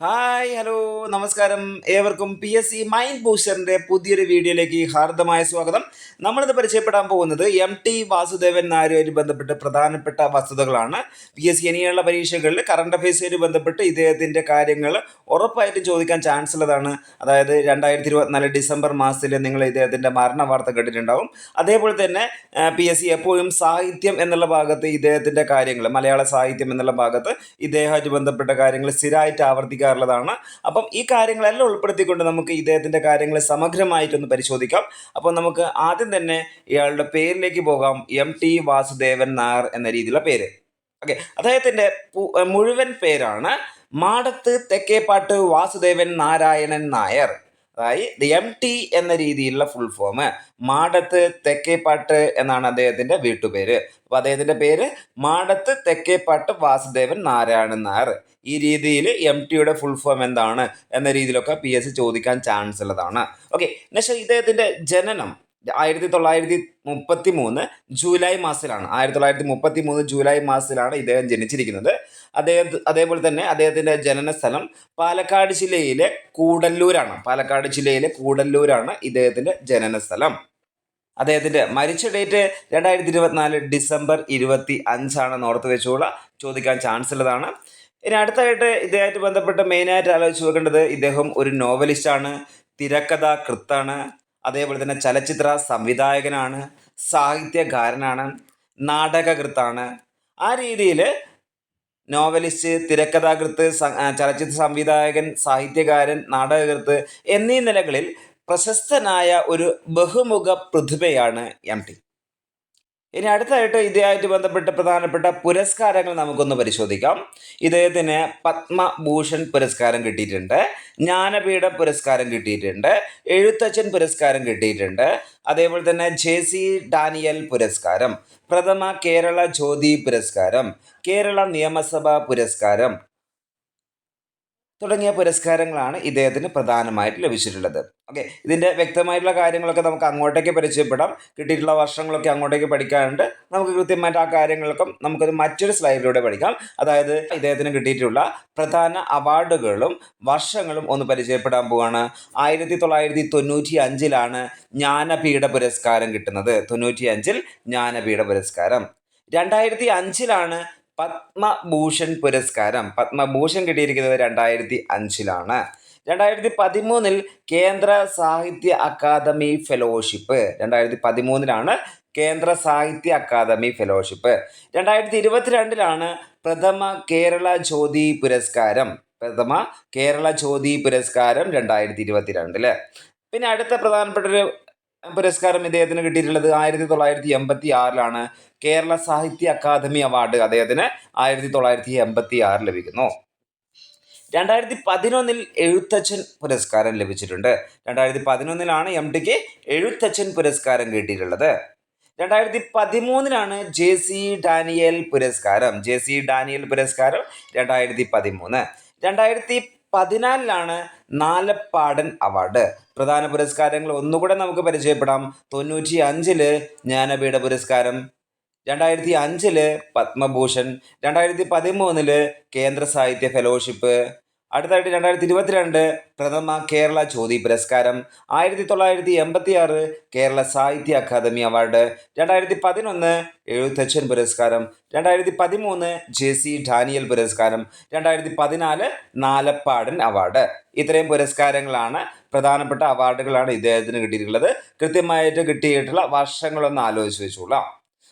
Hi hello നമസ്കാരം. ഏവർക്കും PSC mind ബൂസ്റ്ററിന്റെ പുതിയൊരു വീഡിയോയിലേക്ക് ഹാർദമായ സ്വാഗതം. നമ്മളിത് പരിചയപ്പെടാൻ പോകുന്നത് MT വാസുദേവൻ നായരുമായി ബന്ധപ്പെട്ട് പ്രധാനപ്പെട്ട വസ്തുതകളാണ്. PSC ഇനിയുള്ള പരീക്ഷകളിൽ കറണ്ട് അഫയേഴ്സുമായി ബന്ധപ്പെട്ട് ഇദ്ദേഹത്തിന്റെ കാര്യങ്ങൾ ഉറപ്പായിട്ടും ചോദിക്കാൻ ചാൻസ് ഉള്ളതാണ്. അതായത് 2024 ഡിസംബർ മാസത്തിൽ നിങ്ങൾ ഇദ്ദേഹത്തിന്റെ മരണ വാർത്ത കേട്ടിട്ടുണ്ടാവും. അതേപോലെ തന്നെ PSC എപ്പോഴും സാഹിത്യം എന്നുള്ള ഭാഗത്ത് ഇദ്ദേഹത്തിന്റെ കാര്യങ്ങൾ, മലയാള സാഹിത്യം എന്നുള്ള ഭാഗത്ത് ഇദ്ദേഹമായിട്ട് ബന്ധപ്പെട്ട കാര്യങ്ങൾ സ്ഥിരമായിട്ട് ആവർത്തിക്കാറുള്ളതാണ്. അപ്പം ഈ കാര്യങ്ങളെല്ലാം ഉൾപ്പെടുത്തിക്കൊണ്ട് നമുക്ക് ഇദ്ദേഹത്തിന്റെ കാര്യങ്ങൾ സമഗ്രമായിട്ടൊന്ന് പരിശോധിക്കാം. അപ്പോൾ നമുക്ക് ആദ്യം തന്നെ ഇയാളുടെ പേരിലേക്ക് പോകാം. MT വാസുദേവൻ നായർ എന്ന രീതിയിലുള്ള പേര്. ഓക്കെ, അദ്ദേഹത്തിന്റെ മുഴുവൻ പേരാണ് മാടത്ത് തെക്കേപ്പാട്ട് വാസുദേവൻ നാരായണൻ നായർ. അതായത് MT എന്ന രീതിയിലുള്ള ഫുൾ ഫോം മാടത്ത് തെക്കേപ്പാട്ട് എന്നാണ് അദ്ദേഹത്തിന്റെ വീട്ടുപേര്. അപ്പൊ അദ്ദേഹത്തിന്റെ പേര് മാടത്ത് തെക്കേപ്പാട്ട് വാസുദേവൻ നാരായണൻ നായർ. ഈ രീതിയിൽ MTയുടെ ഫുൾ ഫോം എന്താണ് എന്ന രീതിയിലൊക്കെ PSC ചോദിക്കാൻ ചാൻസ് ഉള്ളതാണ്. ഓക്കെ, നെക്സ്റ്റ് ഇദ്ദേഹത്തിന്റെ ജനനം 1933 ജൂലൈ മാസത്തിലാണ്. 1933 ജൂലൈ മാസത്തിലാണ് ഇദ്ദേഹം ജനിച്ചിരിക്കുന്നത്. അതേപോലെ തന്നെ അദ്ദേഹത്തിന്റെ ജനന സ്ഥലം പാലക്കാട് ജില്ലയിലെ കൂടല്ലൂരാണ് ഇദ്ദേഹത്തിന്റെ ജനന സ്ഥലം. അദ്ദേഹത്തിന്റെ മരിച്ച ഡേറ്റ് 2024 ഡിസംബർ 25 ഓർത്ത് വെച്ചുള്ള ചോദിക്കാൻ ചാൻസ് ഉള്ളതാണ്. ഇനി അടുത്തായിട്ട് ഇദ്ദേഹമായിട്ട് ബന്ധപ്പെട്ട് മെയിനായിട്ട് ആലോചിച്ച് നോക്കേണ്ടത്, ഇദ്ദേഹം ഒരു നോവലിസ്റ്റാണ്, തിരക്കഥാകൃത്താണ്, അതേപോലെ തന്നെ ചലച്ചിത്ര സംവിധായകനാണ്, സാഹിത്യകാരനാണ്, നാടകകൃത്താണ്. ആ രീതിയിൽ നോവലിസ്റ്റ്, തിരക്കഥാകൃത്ത്, ചലച്ചിത്ര സംവിധായകൻ, സാഹിത്യകാരൻ, നാടകകൃത്ത് എന്നീ നിലകളിൽ പ്രശസ്തനായ ഒരു ബഹുമുഖ പ്രതിഭയാണ് MT. ഇനി അടുത്തായിട്ട് ഇദ്ദേഹമായിട്ട് ബന്ധപ്പെട്ട പ്രധാനപ്പെട്ട പുരസ്കാരങ്ങൾ നമുക്കൊന്ന് പരിശോധിക്കാം. ഇദ്ദേഹത്തിന് പത്മഭൂഷൺ പുരസ്കാരം കിട്ടിയിട്ടുണ്ട്, ജ്ഞാനപീഠ പുരസ്കാരം കിട്ടിയിട്ടുണ്ട്, എഴുത്തച്ഛൻ പുരസ്കാരം കിട്ടിയിട്ടുണ്ട്, അതേപോലെ തന്നെ JC ഡാനിയൽ പുരസ്കാരം, പ്രഥമ കേരള ജ്യോതി പുരസ്കാരം, കേരള നിയമസഭാ പുരസ്കാരം തുടങ്ങിയ പുരസ്കാരങ്ങളാണ് ഇദ്ദേഹത്തിന് പ്രധാനമായിട്ട് ലഭിച്ചിട്ടുള്ളത്. ഓക്കെ, ഇതിൻ്റെ വ്യക്തമായിട്ടുള്ള കാര്യങ്ങളൊക്കെ നമുക്ക് അങ്ങോട്ടേക്ക് പരിചയപ്പെടാം. കിട്ടിയിട്ടുള്ള വർഷങ്ങളൊക്കെ അങ്ങോട്ടേക്ക് പഠിക്കാനുണ്ട്. നമുക്ക് കൃത്യമായിട്ട് ആ കാര്യങ്ങളൊക്കെ നമുക്കത് മറ്റൊരു സ്ലൈഡിലൂടെ പഠിക്കാം. അതായത് ഇദ്ദേഹത്തിന് കിട്ടിയിട്ടുള്ള പ്രധാന അവാർഡുകളും വർഷങ്ങളും ഒന്ന് പരിചയപ്പെടാൻ പോവുകയാണ്. 1995 ജ്ഞാനപീഠ പുരസ്കാരം കിട്ടുന്നത്. 95 ജ്ഞാനപീഠ പുരസ്കാരം. 2005 പത്മഭൂഷൺ പുരസ്കാരം. പത്മഭൂഷൺ കിട്ടിയിരിക്കുന്നത് 2005. 2013 കേന്ദ്ര സാഹിത്യ അക്കാദമി ഫെലോഷിപ്പ്. 2013 കേന്ദ്ര സാഹിത്യ അക്കാദമി ഫെലോഷിപ്പ്. 2022 പ്രഥമ കേരള ജ്യോതി പുരസ്കാരം. 2022. പിന്നെ അടുത്ത പ്രധാനപ്പെട്ട ഒരു പുരസ്കാരം ഇദ്ദേഹത്തിന് കിട്ടിയിട്ടുള്ളത് 1986 കേരള സാഹിത്യ അക്കാദമി അവാർഡ് അദ്ദേഹത്തിന് 1986 ലഭിക്കുന്നു. 2011 എഴുത്തച്ഛൻ പുരസ്കാരം ലഭിച്ചിട്ടുണ്ട്. 2011 MTക്ക് എഴുത്തച്ഛൻ പുരസ്കാരം കിട്ടിയിട്ടുള്ളത്. 2013 JC ഡാനിയൽ പുരസ്കാരം. 2013. 2014 നാലപ്പാടൻ അവാർഡ്. പ്രധാന പുരസ്കാരങ്ങൾ ഒന്നുകൂടെ നമുക്ക് പരിചയപ്പെടാം. 95 ജ്ഞാനപീഠ പുരസ്കാരം, 2005 പത്മഭൂഷൺ, 2013 കേന്ദ്ര സാഹിത്യ ഫെലോഷിപ്പ്, അടുത്തായിട്ട് 2022 പ്രഥമ കേരള ജ്യോതി പുരസ്കാരം, 1986 കേരള സാഹിത്യ അക്കാദമി അവാർഡ്, 2011 എഴുത്തച്ഛൻ പുരസ്കാരം, 2013 JC ഡാനിയൽ പുരസ്കാരം, 2014 നാലപ്പാടൻ അവാർഡ്. ഇത്രയും പുരസ്കാരങ്ങളാണ്, പ്രധാനപ്പെട്ട അവാർഡുകളാണ് ഇദ്ദേഹത്തിന് കിട്ടിയിട്ടുള്ളത്. കൃത്യമായിട്ട് കിട്ടിയിട്ടുള്ള വർഷങ്ങളൊന്ന് ആലോചിച്ച് വെച്ചോളാം.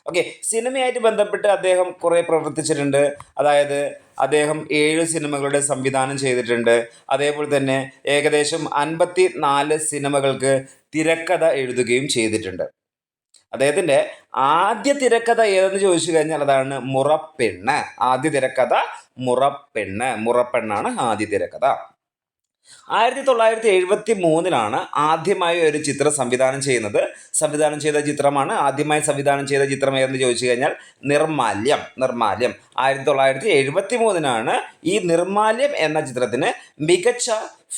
ഓക്കെ, സിനിമയായിട്ട് ബന്ധപ്പെട്ട് അദ്ദേഹം കുറേ പ്രവർത്തിച്ചിട്ടുണ്ട്. അതായത് അദ്ദേഹം 7 സിനിമകളുടെ സംവിധാനം ചെയ്തിട്ടുണ്ട്. അതേപോലെ തന്നെ ഏകദേശം 54 സിനിമകൾക്ക് തിരക്കഥ എഴുതുകയും ചെയ്തിട്ടുണ്ട്. അദ്ദേഹത്തിൻ്റെ ആദ്യ തിരക്കഥ ഏതെന്ന് ചോദിച്ചു കഴിഞ്ഞാൽ അതാണ് മുറപ്പെണ്ണ്. ആദ്യ തിരക്കഥ മുറപ്പെണ്ണാണ് ആദ്യ തിരക്കഥ. 1973 ആദ്യമായി ഒരു ചിത്രം സംവിധാനം ചെയ്ത ചിത്രമാണ്. ആദ്യമായി സംവിധാനം ചെയ്ത ചിത്രം ഏതെന്ന് ചോദിച്ചു കഴിഞ്ഞാൽ നിർമാല്യം. 1973 ഈ നിർമാല്യം എന്ന ചിത്രത്തിന് മികച്ച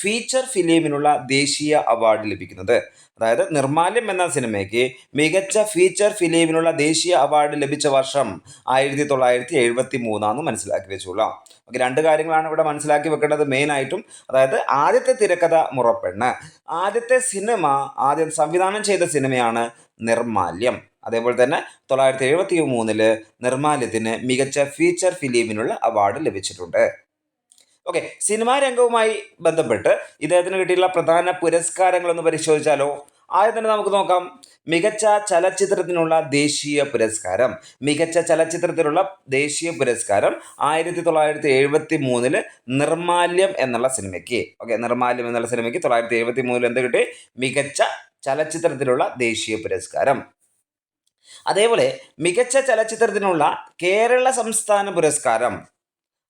ഫീച്ചർ ഫിലിമിനുള്ള ദേശീയ അവാർഡ് ലഭിക്കുന്നത്? അതായത് നിർമാല്യം എന്ന സിനിമയ്ക്ക് മികച്ച ഫീച്ചർ ഫിലിമിനുള്ള ദേശീയ അവാർഡ് ലഭിച്ച വർഷം 1973 മനസ്സിലാക്കി വെച്ചോളാം. ഓക്കെ, രണ്ട് കാര്യങ്ങളാണ് ഇവിടെ മനസ്സിലാക്കി വെക്കേണ്ടത് മെയിനായിട്ടും. അതായത് ആദ്യത്തെ തിരക്കഥ മുറപ്പെണ്ണ്, ആദ്യത്തെ സിനിമ ആദ്യം സംവിധാനം ചെയ്ത സിനിമയാണ് നിർമാല്യം. അതേപോലെ തന്നെ 1973 നിർമാല്യത്തിന് മികച്ച ഫീച്ചർ ഫിലിമിനുള്ള അവാർഡ് ലഭിച്ചിട്ടുണ്ട്. ഓക്കെ, സിനിമാ രംഗവുമായി ബന്ധപ്പെട്ട് ഇദ്ദേഹത്തിന് കിട്ടിയിട്ടുള്ള പ്രധാന പുരസ്കാരങ്ങളൊന്ന് പരിശോധിച്ചാലോ? ആദ്യം തന്നെ നമുക്ക് നോക്കാം. മികച്ച ചലച്ചിത്രത്തിനുള്ള ദേശീയ പുരസ്കാരം. മികച്ച ചലച്ചിത്രത്തിനുള്ള ദേശീയ പുരസ്കാരം 1973 നിർമാല്യം എന്നുള്ള സിനിമയ്ക്ക്. ഓക്കെ, നിർമാല്യം എന്നുള്ള സിനിമയ്ക്ക് 1973 എന്ത് കിട്ടി? മികച്ച ചലച്ചിത്രത്തിനുള്ള ദേശീയ പുരസ്കാരം. അതേപോലെ മികച്ച ചലച്ചിത്രത്തിനുള്ള കേരള സംസ്ഥാന പുരസ്കാരം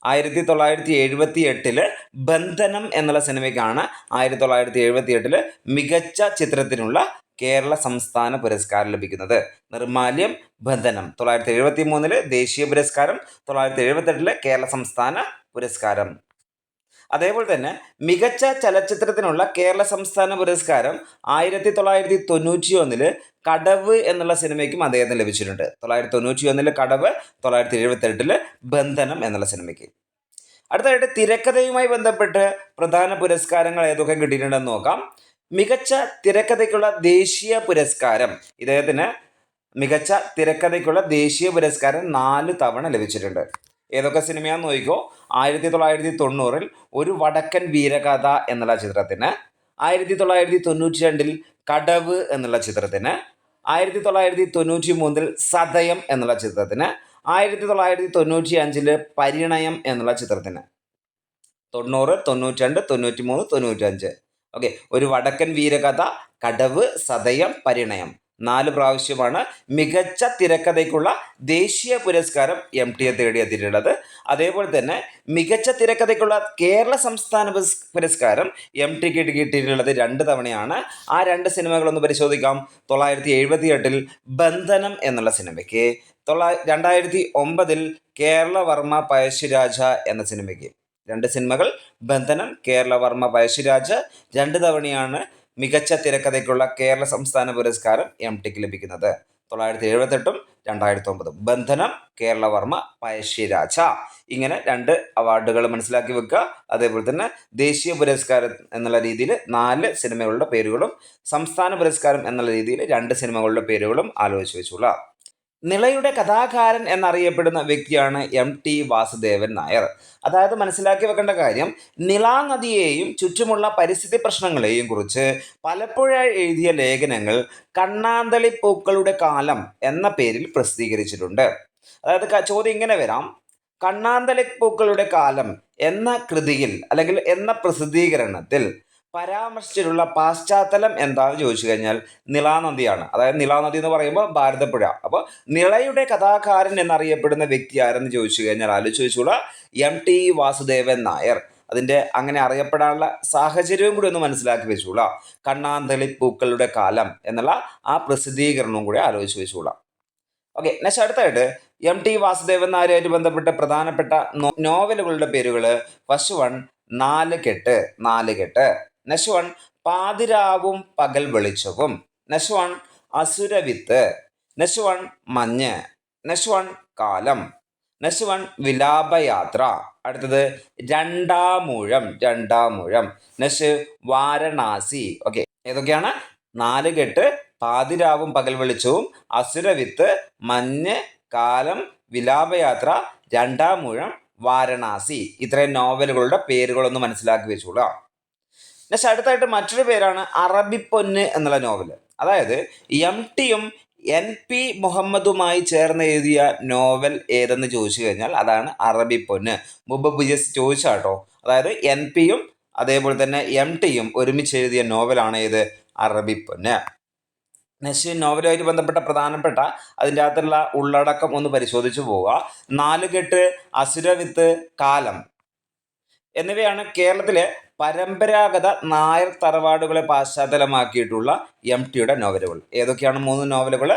1978 ബന്ധനം എന്നുള്ള സിനിമയ്ക്കാണ് 1978 മികച്ച ചിത്രത്തിനുള്ള കേരള സംസ്ഥാന പുരസ്കാരം ലഭിക്കുന്നത്. നിർമാല്യം, ബന്ധനം 1973 ദേശീയ പുരസ്കാരം, 1978 കേരള സംസ്ഥാന പുരസ്കാരം. അതേപോലെ തന്നെ മികച്ച ചലച്ചിത്രത്തിനുള്ള കേരള സംസ്ഥാന പുരസ്കാരം 1991 കടവ് എന്നുള്ള സിനിമയ്ക്കും അദ്ദേഹത്തിന് ലഭിച്ചിട്ടുണ്ട്. 1991 കടവ്, 1978 ബന്ധനം എന്നുള്ള സിനിമയ്ക്ക്. അടുത്തതായിട്ട് തിരക്കഥയുമായി ബന്ധപ്പെട്ട് പ്രധാന പുരസ്കാരങ്ങൾ ഏതൊക്കെ കിട്ടിയിട്ടുണ്ടെന്ന് നോക്കാം. മികച്ച തിരക്കഥയ്ക്കുള്ള ദേശീയ പുരസ്കാരം ഇദ്ദേഹത്തിന് മികച്ച തിരക്കഥയ്ക്കുള്ള ദേശീയ പുരസ്കാരം 4 തവണ ലഭിച്ചിട്ടുണ്ട്. ഏതൊക്കെ സിനിമയാണെന്ന് നോക്കിക്കോ. 1990 ഒരു വടക്കൻ വീരകഥ എന്നുള്ള ചിത്രത്തിന്, 1992 കടവ് എന്നുള്ള ചിത്രത്തിന്, 1993 സതയം എന്നുള്ള ചിത്രത്തിന്, 1995 പരിണയം എന്നുള്ള ചിത്രത്തിന്. 90, 92, 93, 95. ഓക്കെ, ഒരു വടക്കൻ വീരകഥ, കടവ്, സതയം, പരിണയം 4 പ്രാവശ്യമാണ് മികച്ച തിരക്കഥയ്ക്കുള്ള ദേശീയ പുരസ്കാരം MT തേടിയെത്തിയിട്ടുള്ളത്. അതേപോലെ തന്നെ മികച്ച തിരക്കഥയ്ക്കുള്ള കേരള സംസ്ഥാന പുരസ്കാരം MTക്ക് കിട്ടിയിട്ടുള്ളത് 2 തവണയാണ്. ആ 2 സിനിമകളൊന്ന് പരിശോധിക്കാം. 1978 ബന്ധനം എന്നുള്ള സിനിമയ്ക്ക്, 2009 കേരളവർമ്മ പഴശ്ശിരാജ എന്ന സിനിമയ്ക്ക്. 2 സിനിമകൾ, ബന്ധനം, കേരളവർമ്മ പഴശ്ശിരാജ. 2 തവണയാണ് മികച്ച തിരക്കഥയ്ക്കുള്ള കേരള സംസ്ഥാന പുരസ്കാരം MTക്ക് ലഭിക്കുന്നത്. 1978 2009 ബന്ധനം, കേരളവർമ്മ പഴശ്ശിരാജ. ഇങ്ങനെ 2 അവാർഡുകൾ മനസ്സിലാക്കി വെക്കുക. അതേപോലെ തന്നെ ദേശീയ പുരസ്കാരം എന്നുള്ള രീതിയിൽ 4 സിനിമകളുടെ പേരുകളും സംസ്ഥാന പുരസ്കാരം എന്നുള്ള രീതിയിൽ 2 സിനിമകളുടെ പേരുകളും ആലോചിച്ച് വെച്ചോളാം. നിളയുടെ കഥാകാരൻ എന്നറിയപ്പെടുന്ന വ്യക്തിയാണ് MT വാസുദേവൻ നായർ. അതായത് മനസ്സിലാക്കി വെക്കേണ്ട കാര്യം, നിളാ നദിയെയും ചുറ്റുമുള്ള പരിസ്ഥിതി പ്രശ്നങ്ങളെയും കുറിച്ച് പലപ്പോഴായി എഴുതിയ ലേഖനങ്ങൾ കണ്ണാന്തളി പൂക്കളുടെ കാലം എന്ന പേരിൽ പ്രസിദ്ധീകരിച്ചിട്ടുണ്ട്. അതായത് ചോദ്യം ഇങ്ങനെ വരാം: കണ്ണാന്തളി പൂക്കളുടെ കാലം എന്ന കൃതിയിൽ അല്ലെങ്കിൽ എന്ന പ്രസിദ്ധീകരണത്തിൽ പരാമർശിച്ചിട്ടുള്ള പാശ്ചാത്തലം എന്താണെന്ന് ചോദിച്ചു കഴിഞ്ഞാൽ നിളാനദിയാണ്. അതായത് നിളാനദി എന്ന് പറയുമ്പോൾ ഭാരതപ്പുഴ. അപ്പോൾ നിളയുടെ കഥാകാരൻ എന്നറിയപ്പെടുന്ന വ്യക്തി ആരെന്ന് ചോദിച്ചു കഴിഞ്ഞാൽ ആലോചിച്ച് വെച്ചോളാം, MT വാസുദേവൻ നായർ. അതിൻ്റെ അങ്ങനെ അറിയപ്പെടാനുള്ള സാഹചര്യവും കൂടി ഒന്ന് മനസ്സിലാക്കി വെച്ചോളാം. കണ്ണാന്തളി പൂക്കളുടെ കാലം എന്നുള്ള ആ പ്രസിദ്ധീകരണവും കൂടി ആലോചിച്ച് വെച്ചോളാം. ഓക്കെ, നെക്സ്റ്റ് അടുത്തായിട്ട് MT വാസുദേവൻ നായരുമായിട്ട് ബന്ധപ്പെട്ട പ്രധാനപ്പെട്ട നോവലുകളുടെ പേരുകൾ. First one Nalukettu. Next one Pathiravum Pakal Velichavum. Next one Asuravithu. Next one Manju. Next one Kaalam. Next one Vilapayathra. അടുത്തത് രണ്ടാമൂഴം. നെക്സ്റ്റ് വാരണാസി. ഓക്കെ, ഏതൊക്കെയാണ്? നാലുകെട്ട്, പാതിരാവും പകൽ വെളിച്ചവും, അസുരവിത്ത്, മഞ്ഞ്, കാലം, വിലാപയാത്ര, രണ്ടാമൂഴം, വാരണാസി. ഇത്രയും നോവലുകളുടെ പേരുകളൊന്ന് മനസ്സിലാക്കി വെച്ചോളാം. നെക്സ്റ്റ് അടുത്തായിട്ട് മറ്റൊരു പേരാണ് അറബിപ്പൊന്ന് എന്നുള്ള നോവൽ. അതായത് MTയും NP മുഹമ്മദുമായി ചേർന്ന് എഴുതിയ നോവൽ ഏതെന്ന് ചോദിച്ചു കഴിഞ്ഞാൽ അതാണ് അറബിപ്പൊന്ന്. മുമ്പ് BS ചോദിച്ചാട്ടോ. അതായത് NPയും അതേപോലെ തന്നെ MTയും ഒരുമിച്ച് എഴുതിയ നോവലാണ് ഏത്? അറബിപ്പൊന്ന്. നെക്സ്റ്റ് നോവലുമായിട്ട് ബന്ധപ്പെട്ട പ്രധാനപ്പെട്ട അതിൻ്റെ അകത്തുള്ള ഉള്ളടക്കം ഒന്ന് പരിശോധിച്ചു പോവുക. നാലുകെട്ട്, അസുരവിത്ത്, കാലം എന്നിവയാണ് കേരളത്തിലെ പരമ്പരാഗത നായർ തറവാടുകളെ പശ്ചാത്തലമാക്കിയിട്ടുള്ള MTയുടെ നോവലുകൾ. ഏതൊക്കെയാണ് 3 നോവലുകൾ?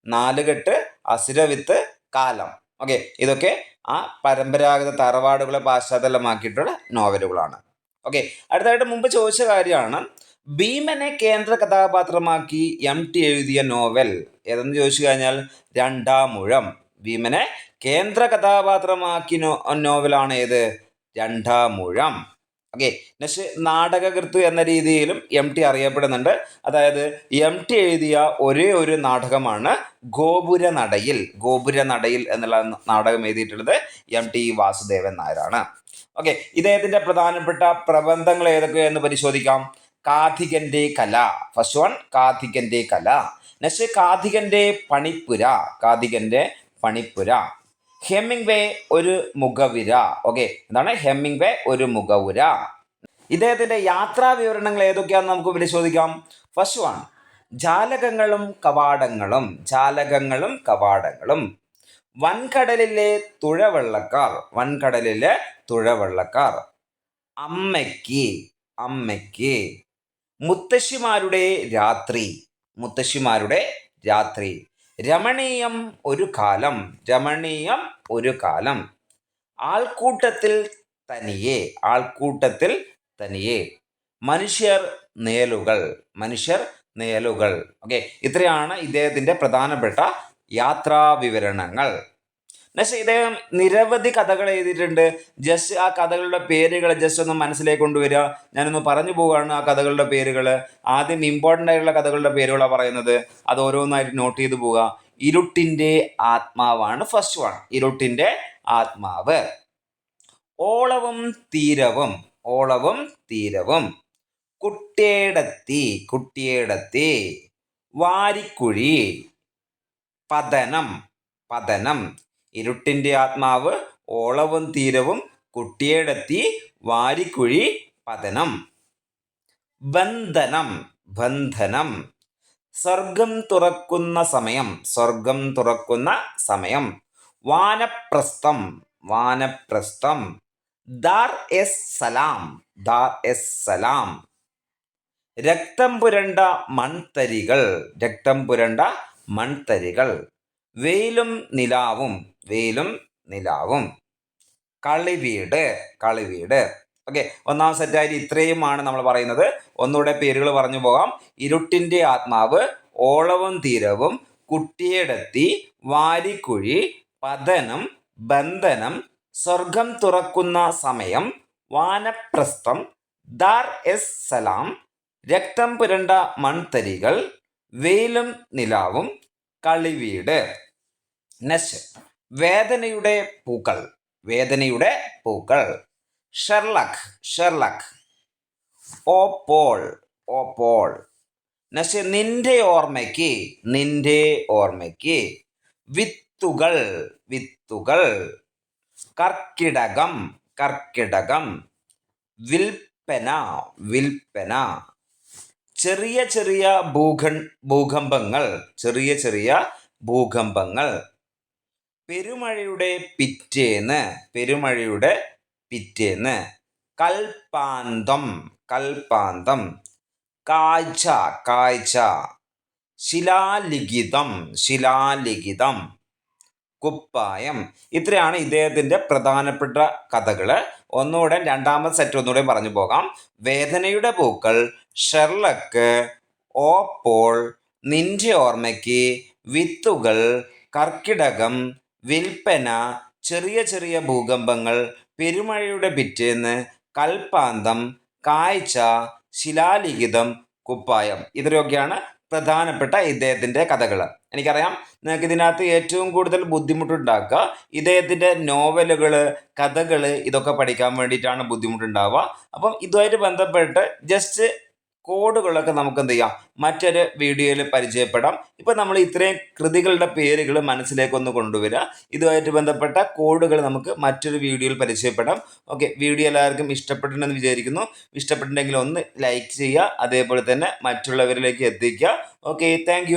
നാലുകെട്ട്, അസുരവിത്ത്, കാലം. ഓക്കെ, ഇതൊക്കെ ആ പരമ്പരാഗത തറവാടുകളെ പശ്ചാത്തലമാക്കിയിട്ടുള്ള നോവലുകളാണ്. ഓക്കെ, അടുത്തായിട്ട് മുമ്പ് ചോദിച്ച കാര്യമാണ്, ഭീമനെ കേന്ദ്ര കഥാപാത്രമാക്കി MT എഴുതിയ നോവൽ ഏതെന്ന് ചോദിച്ചു കഴിഞ്ഞാൽ രണ്ടാമൂഴം. ഭീമനെ കേന്ദ്ര കഥാപാത്രമാക്കി നോവലാണ് ഏത്? രണ്ടാമൂഴം. ഓക്കെ, നെക്സ്റ്റ് നാടകകൃത്ത് എന്ന രീതിയിലും MT അറിയപ്പെടുന്നുണ്ട്. അതായത് MT എഴുതിയ ഒരേ ഒരു നാടകമാണ് ഗോപുരനടയിൽ. ഗോപുരനടയിൽ എന്നുള്ള നാടകം എഴുതിയിട്ടുള്ളത് MT വാസുദേവൻ നായരാണ്. ഓക്കെ, ഇദ്ദേഹത്തിന്റെ പ്രധാനപ്പെട്ട പ്രബന്ധങ്ങൾ ഏതൊക്കെയെന്ന് പരിശോധിക്കാം. കാഥികന്റെ കല, ഫസ്റ്റ് വൺ കാഥികന്റെ കല. നെക്സ്റ്റ് കാഥികന്റെ പണിപ്പുര, കാഥികന്റെ പണിപ്പുര. ഹെമിംഗ്വേ ഒരു മുഖവുര. ഓക്കെ, എന്താണ് ഹെമിംഗ്വേ ഒരു മുഖവുര. ഇദ്ദേഹത്തിന്റെ യാത്രാ വിവരണങ്ങൾ ഏതൊക്കെയാണെന്ന് നമുക്ക് പരിശോധിക്കാം. First one Jalakangalum Kavadangalum. ജാലകങ്ങളും കവാടങ്ങളും. വൻകടലിലെ തുഴവള്ളക്കാർ, വൻകടലിലെ തുഴവള്ളക്കാർ. അമ്മയ്ക്ക്, അമ്മയ്ക്ക്. മുത്തശ്ശിമാരുടെ രാത്രി, മുത്തശ്ശിമാരുടെ രാത്രി. രമണീയം ഒരു കാലം, രമണീയം ഒരു കാലം. ആൾക്കൂട്ടത്തിൽ തനിയെ, ആൾക്കൂട്ടത്തിൽ തനിയെ. മനുഷ്യർ നേലുകൾ, മനുഷ്യർ നേലുകൾ. ഓക്കെ, ഇത്രയാണ് ഇദ്ദേഹത്തിന്റെ പ്രധാനപ്പെട്ട യാത്രാ വിവരണങ്ങൾ. നെക്സ്റ്റ് ഇദ്ദേഹം നിരവധി കഥകൾ എഴുതിയിട്ടുണ്ട്. ജസ്റ്റ് ആ കഥകളുടെ പേരുകൾ ജസ്റ്റ് ഒന്ന് മനസ്സിലേക്ക് കൊണ്ടുവരിക. ഞാനൊന്ന് പറഞ്ഞു പോവുകയാണ് ആ കഥകളുടെ പേരുകൾ. ആദ്യം ഇമ്പോർട്ടൻ്റ് ആയിട്ടുള്ള കഥകളുടെ പേരുകളാണ് പറയുന്നത്. അത് ഓരോന്നായിട്ട് നോട്ട് ചെയ്ത് പോവുക. ഇരുട്ടിൻ്റെ ആത്മാവാണ് ഫസ്റ്റ് വൺ. ഇരുട്ടിൻ്റെ ആത്മാവ്. ഓളവും തീരവും, ഓളവും തീരവും. കുട്ടിയേടത്തി, കുട്ടിയേടത്തി. വാരിക്കുഴി. പതനം, പതനം. ഇരുട്ടിൻ്റെ ആത്മാവ്, ഓളവും തീരവും, കുട്ടിയേടത്തി, വാരിക്കുഴി, പതനം. ബന്ധനം, ബന്ധനം. സ്വർഗം തുറക്കുന്ന സമയം, സ്വർഗം തുറക്കുന്ന സമയം. വാനപ്രസ്ഥം, വാനപ്രസ്ഥം. ദാർ എസ് സലാം, ദാർ എസ് സലാം. രക്തം പുരണ്ട മൺതരികൾ, രക്തം പുരണ്ട മൺതരികൾ. വെയിലും നിലാവും, വെയിലും നിലാവും. കളിവീട്, കളിവീട്. ഓക്കെ, ഒന്നാം സെറ്റായിട്ട് ഇത്രയുമാണ് നമ്മൾ പറയുന്നത്. ഒന്നുകൂടെ പേരുകൾ പറഞ്ഞു പോകാം. ഇരുട്ടിൻ്റെ ആത്മാവ്, ഓളവും തീരവും, കുട്ടിയേടത്തി, വാരിക്കുഴി, പതനം, ബന്ധനം, സ്വർഗം തുറക്കുന്ന സമയം, വാനപ്രസ്ഥം, ദാർ എസ് സലാം, രക്തം പുരണ്ട മൺതരികൾ, വെയിലും നിലാവും, കളിവീട്. നെക്സ്റ്റ് വേദനയുടെ Pookkal, Vedanayude Pookkal. Sherlock, Sherlock. Oppol, Oppol. Next Ninte Ormaykku, നിന്റെ ഓർമ്മയ്ക്ക്. വിത്തുകൾ, വിത്തുകൾ. കർക്കിടകം, കർക്കിടകം. വിൽപ്പന, വിൽപ്പന. ചെറിയ ചെറിയ ഭൂകമ്പങ്ങൾ, ചെറിയ ചെറിയ ഭൂകമ്പങ്ങൾ. പെരുമഴയുടെ പിറ്റേന്ന്, പെരുമഴയുടെ പിറ്റേന്ന്. കൽപ്പാന്തം, കൽപ്പാന്തം. കാഴ്ച, കാഴ്ച. ശിലാലിഖിതം, ശിലാലിഖിതം. കുപ്പായം. ഇത്രയാണ് ഇദ്ദേഹത്തിൻ്റെ പ്രധാനപ്പെട്ട കഥകൾ. ഒന്നുകൂടെ രണ്ടാമത്തെ സെറ്റ് ഒന്നുകൂടെ പറഞ്ഞു പോകാം. വേദനയുടെ പൂക്കൾ, ഷെർലക്ക്, ഓപ്പോൾ, നിന്റെ ഓർമ്മയ്ക്ക്, വിത്തുകൾ, കർക്കിടകം, വിൽപ്പന, ചെറിയ ചെറിയ ഭൂകമ്പങ്ങൾ, പെരുമഴയുടെ പിറ്റേന്ന്, കൽപ്പാന്തം, കാഴ്ച, ശിലാലിഖിതം, കുപ്പായം. ഇത്രയൊക്കെയാണ് പ്രധാനപ്പെട്ട ഇദ്ദേഹത്തിൻ്റെ കഥകൾ. എനിക്കറിയാം നിങ്ങൾക്ക് ഇതിനകത്ത് ഏറ്റവും കൂടുതൽ ബുദ്ധിമുട്ടുണ്ടാക്കുക ഇദ്ദേഹത്തിൻ്റെ നോവലുകൾ, കഥകൾ ഇതൊക്കെ പഠിക്കാൻ വേണ്ടിയിട്ടാണ് ബുദ്ധിമുട്ടുണ്ടാവുക. അപ്പം ഇതുമായിട്ട് ബന്ധപ്പെട്ട് ജസ്റ്റ് കോഡുകളൊക്കെ നമുക്ക് എന്ത് ചെയ്യാം മറ്റൊരു വീഡിയോയിൽ പരിചയപ്പെടാം. ഇപ്പം നമ്മൾ ഇത്രയും കൃതികളുടെ പേരുകൾ മനസ്സിലേക്കൊന്ന് കൊണ്ടുവരിക. ഇതുമായിട്ട് ബന്ധപ്പെട്ട കോഡുകൾ നമുക്ക് മറ്റൊരു വീഡിയോയിൽ പരിചയപ്പെടാം. ഓക്കെ, വീഡിയോ എല്ലാവർക്കും ഇഷ്ടപ്പെട്ടിട്ടുണ്ടെന്ന് വിചാരിക്കുന്നു. ഇഷ്ടപ്പെട്ടിട്ടുണ്ടെങ്കിൽ ഒന്ന് ലൈക്ക് ചെയ്യുക, അതേപോലെ തന്നെ മറ്റുള്ളവരിലേക്ക് എത്തിക്കുക. Okay, thank